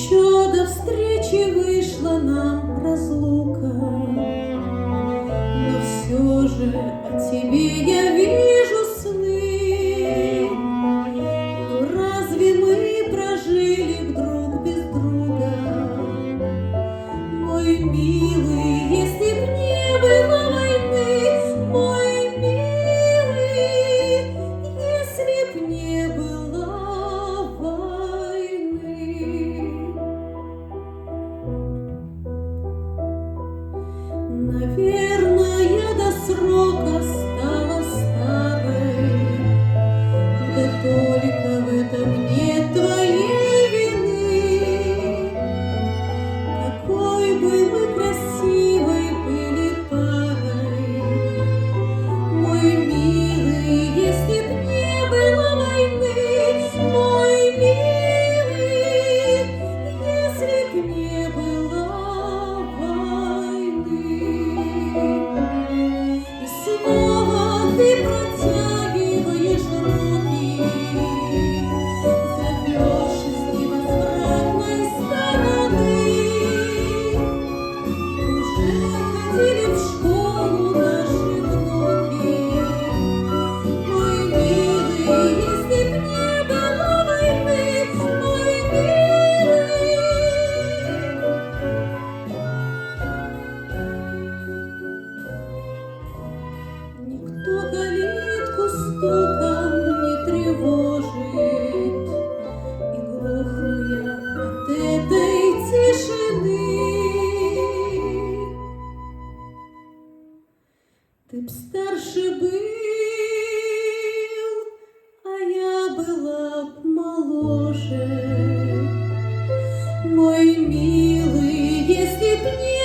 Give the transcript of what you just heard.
Еще до встречи вышла нам разлука, но все же о тебе я вижу сны. Но разве мы прожили вдруг без друга? Мой милый, если б не было войны, мой милый, если б не было войны. Наверное, до срока стала старой, да только в этом нет твоей вины. Какой бы мы красивой были парой, мой милый, если б не было войны, мой милый, если б не было войны. И снова ты протягиваешь руки, зовешь из невозвратной стороны. Уже ходили в школу наши внуки, мой милый, если б не было войны, мой милый. Никто калитку стуком не тревожит, и глохну я от этой тишины. Ты б старше был, а я была б моложе, мой милый, если б не